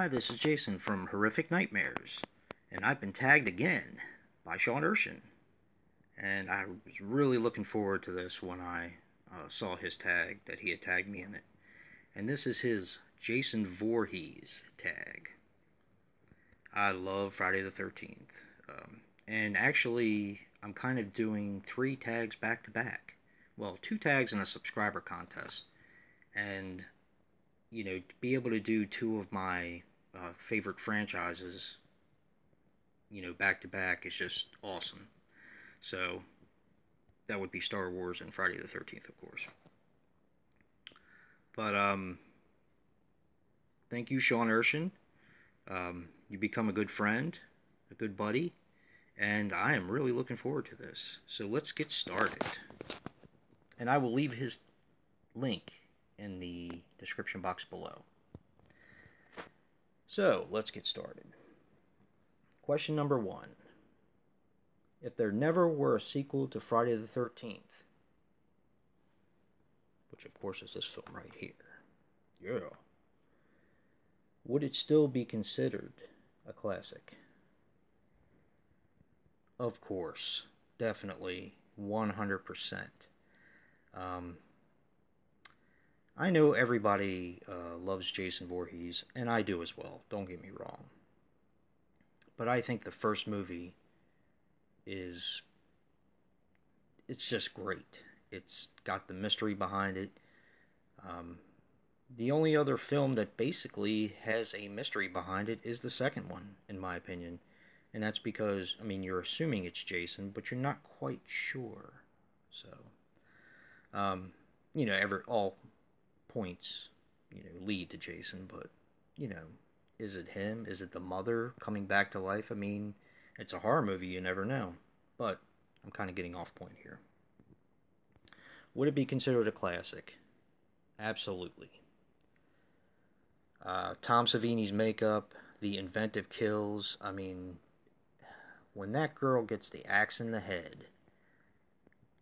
Hi, this is Jason from Horrific Nightmares, and I've been tagged again by Sean Urshan. And I was really looking forward to this when I saw his tag, that he had tagged me in it. And this is his Jason Voorhees tag. I love Friday the 13th. And actually, I'm kind of doing 3 tags back to back. Well, 2 tags in a subscriber contest. And to be able to do 2 of my favorite franchises, back to back is just awesome. So that would be Star Wars and Friday the 13th, of course. But thank you, Sean Urshan. You become a good friend, a good buddy, and I am really looking forward to this. So let's get started. And I will leave his link in the description box below. So let's get started. Question number 1. If there never were a sequel to Friday the 13th, which of course is this film right here, yeah, would it still be considered a classic? Of course, definitely, 100%. I know everybody loves Jason Voorhees, and I do as well, don't get me wrong. But I think the first movie it's just great. It's got the mystery behind it. The only other film that basically has a mystery behind it is the second one, in my opinion. And that's because, you're assuming it's Jason, but you're not quite sure. So, all points, lead to Jason, but, is it him? Is it the mother coming back to life? It's a horror movie, you never know. But I'm kind of getting off point here. Would it be considered a classic? Absolutely. Tom Savini's makeup, the inventive kills. When that girl gets the axe in the head,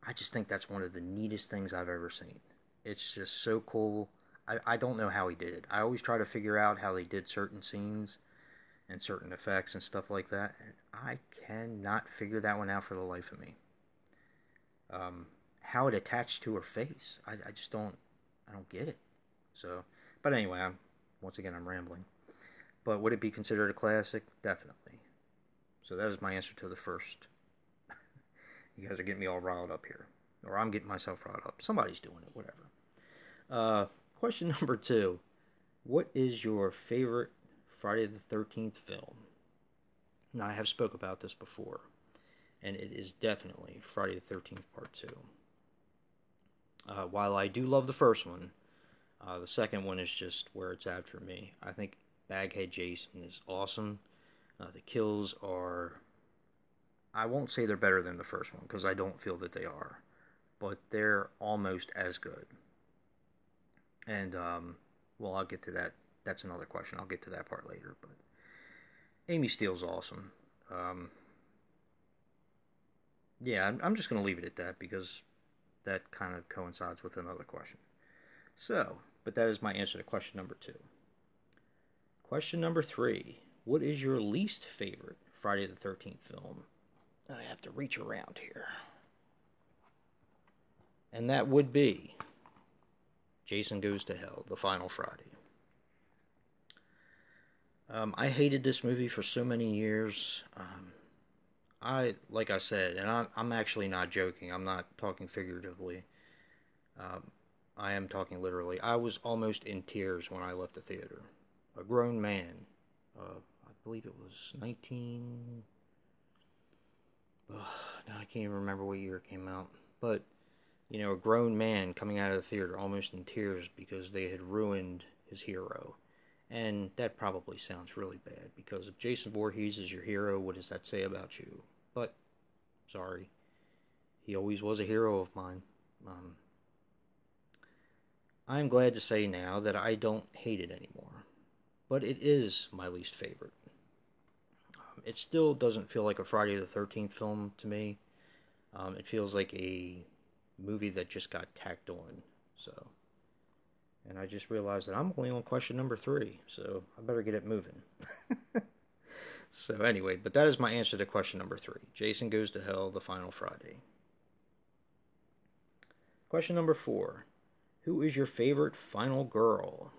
I just think that's one of the neatest things I've ever seen. It's just so cool. I don't know how he did it. I always try to figure out how they did certain scenes and certain effects and stuff like that, and I cannot figure that one out for the life of me. How it attached to her face, I just don't get it. So, but anyway, once again, I'm rambling. But would it be considered a classic? Definitely. So that is my answer to the first. You guys are getting me all riled up here. Or I'm getting myself riled up. Somebody's doing it, whatever. Question number 2. What is your favorite Friday the 13th film? Now, I have spoke about this before, and it is definitely Friday the 13th Part 2. While I do love the first one, the second one is just where it's at for me. I think Baghead Jason is awesome. The kills are... I won't say they're better than the first one, because I don't feel that they are. But they're almost as good. And, I'll get to that. That's another question. I'll get to that part later. But Amy Steele's awesome. Yeah, I'm just going to leave it at that, because that kind of coincides with another question. So, but that is my answer to question number 2. Question number 3. What is your least favorite Friday the 13th film? I have to reach around here. And that would be Jason Goes to Hell, The Final Friday. I hated this movie for so many years. Like I said, and I'm actually not joking. I'm not talking figuratively. I am talking literally. I was almost in tears when I left the theater. A grown man. I believe it was 19... now I can't even remember what year it came out. But, a grown man coming out of the theater almost in tears because they had ruined his hero. And that probably sounds really bad, because if Jason Voorhees is your hero, what does that say about you? But, sorry. He always was a hero of mine. I'm glad to say now that I don't hate it anymore. But it is my least favorite. It still doesn't feel like a Friday the 13th film to me. It feels like a movie that just got tacked on. So, And I just realized that I'm only on question number 3, so I better get it moving. So anyway, but that is my answer to question number 3. Jason Goes to Hell, The Final Friday. Question number 4. Who is your favorite final girl?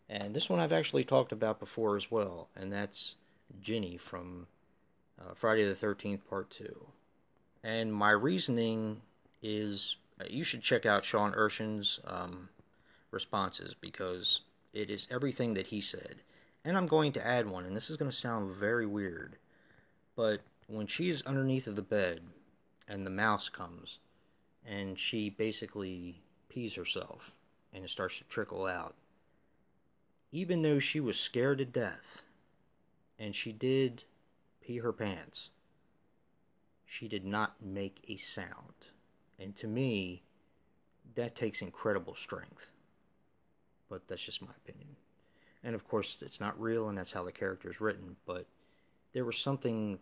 And this one I've actually talked about before as well, and that's Ginny from Friday the 13th Part 2. And my reasoning is you should check out Sean Urshan's responses, because it is everything that he said. And I'm going to add one, and this is going to sound very weird, but when she's underneath of the bed and the mouse comes and she basically pees herself and it starts to trickle out, even though she was scared to death and she did pee her pants, she did not make a sound. And to me, that takes incredible strength. But that's just my opinion. And of course, it's not real, and that's how the character is written, but there was something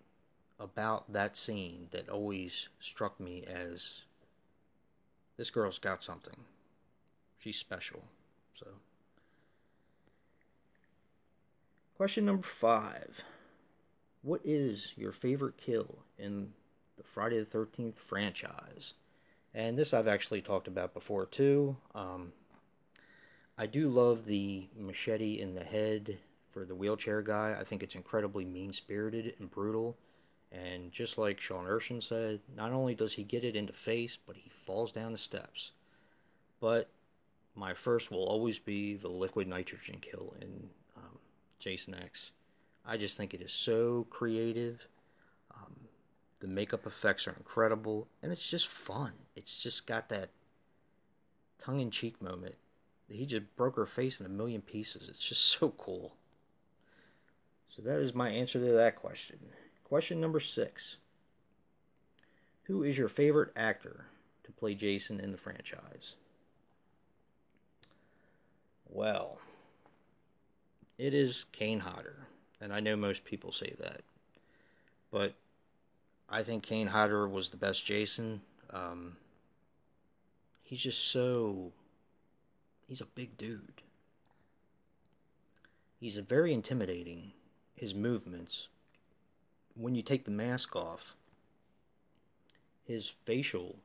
about that scene that always struck me as, this girl's got something. She's special. So, question number 5. What is your favorite kill in the Friday the 13th franchise? And this I've actually talked about before too. I do love the machete in the head for the wheelchair guy. I think it's incredibly mean-spirited and brutal. And just like Sean Urshan said, not only does he get it in the face, but he falls down the steps. But my first will always be the liquid nitrogen kill in Jason X. I just think it is so creative. The makeup effects are incredible, and it's just fun. It's just got that tongue-in-cheek moment. He just broke her face in a million pieces. It's just so cool. So that is my answer to that question. Question number 6. Who is your favorite actor to play Jason in the franchise? Well, it is Kane Hodder, and I know most people say that, but I think Kane Hodder was the best Jason. He's just so... He's a big dude. He's very intimidating. His movements, when you take the mask off, his facial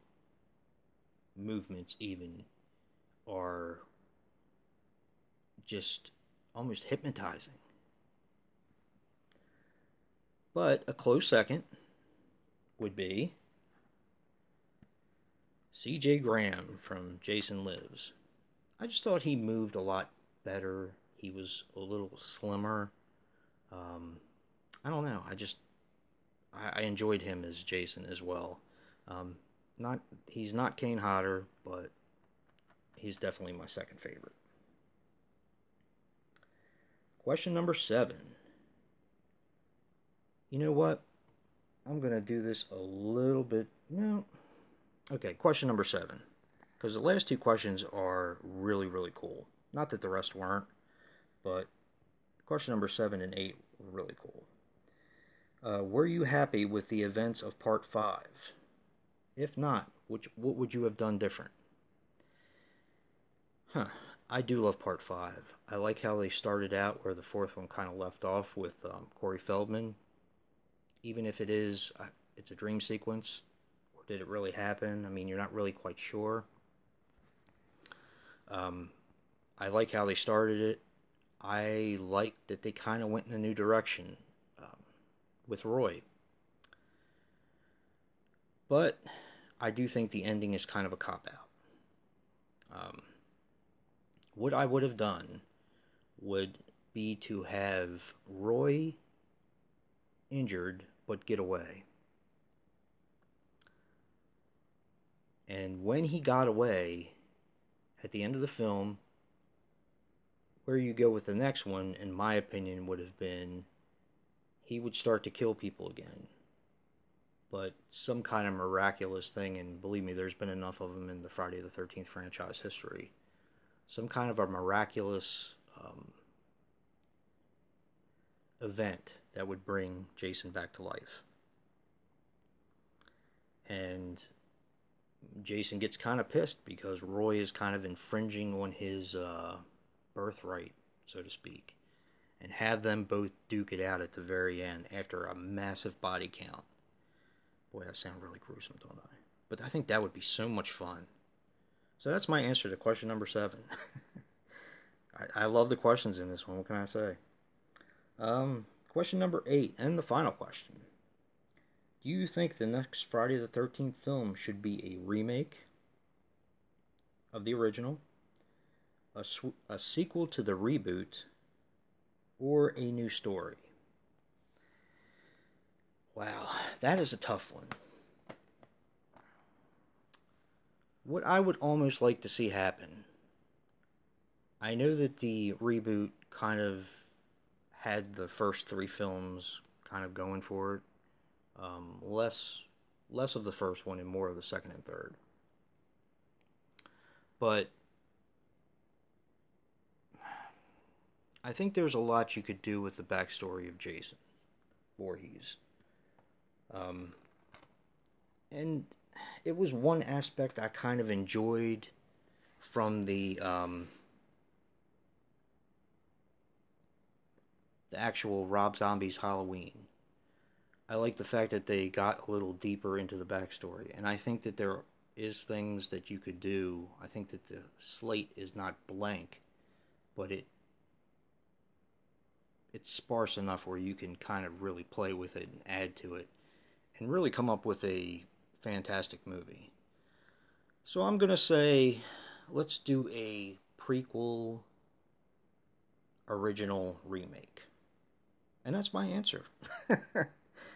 movements even are just almost hypnotizing. But a close second would be C.J. Graham from Jason Lives. I just thought he moved a lot better. He was a little slimmer. I don't know. I enjoyed him as Jason as well. He's not Kane Hodder, but he's definitely my second favorite. Question number 7. You know what? I'm going to do this a little bit... No. Okay, question number 7. Because the last 2 questions are really, really cool. Not that the rest weren't, but question number 7 and 8 were really cool. Were you happy with the events of Part 5? If not, what would you have done different? I do love Part 5. I like how they started out where the 4th one kind of left off with Corey Feldman. Even if it's a dream sequence, or did it really happen? I mean, you're not really quite sure. I like how they started it. I like that they kind of went in a new direction with Roy. But I do think the ending is kind of a cop-out. What I would have done would be to have Roy injured but get away. And when he got away, at the end of the film, where you go with the next one, in my opinion, would have been he would start to kill people again. But some kind of miraculous thing, and believe me, there's been enough of them in the Friday the 13th franchise history. Some kind of a miraculous event that would bring Jason back to life. And Jason gets kind of pissed because Roy is kind of infringing on his birthright, so to speak, and have them both duke it out at the very end after a massive body count. Boy, I sound really gruesome, don't I? But I think that would be so much fun. So that's my answer to question number 7. I love the questions in this one. What can I say? Question number 8, and the final question. Do you think the next Friday the 13th film should be a remake of the original, a sequel to the reboot, or a new story? Wow, that is a tough one. What I would almost like to see happen, I know that the reboot kind of had the first 3 films kind of going for it. Less of the first one and more of the second and third. But I think there's a lot you could do with the backstory of Jason Voorhees. And it was one aspect I kind of enjoyed from the actual Rob Zombie's Halloween. I like the fact that they got a little deeper into the backstory, and I think that there is things that you could do. I think that the slate is not blank, but it's sparse enough where you can kind of really play with it and add to it and really come up with a fantastic movie. So I'm going to say let's do a prequel original remake. And that's my answer.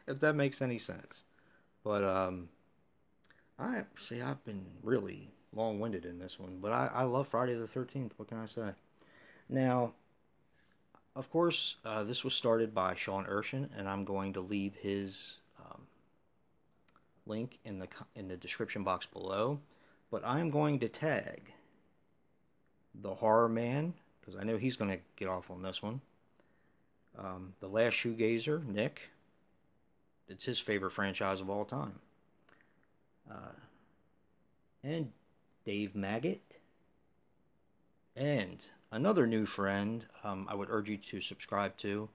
If that makes any sense. But I've been really long-winded in this one, but I love Friday the 13th. What can I say? Now, of course, this was started by Sean Urshan, and I'm going to leave his link in the description box below. But I'm going to tag the Horror Man, because I know he's going to get off on this one. The Last Shoegazer, Nick. It's his favorite franchise of all time. And Dave Maggot. And another new friend I would urge you to subscribe to,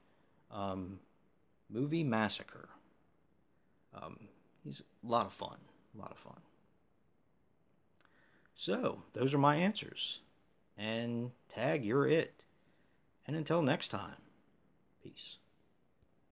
Movie Massacre. He's a lot of fun. A lot of fun. So, those are my answers. And tag, you're it. And until next time, peace.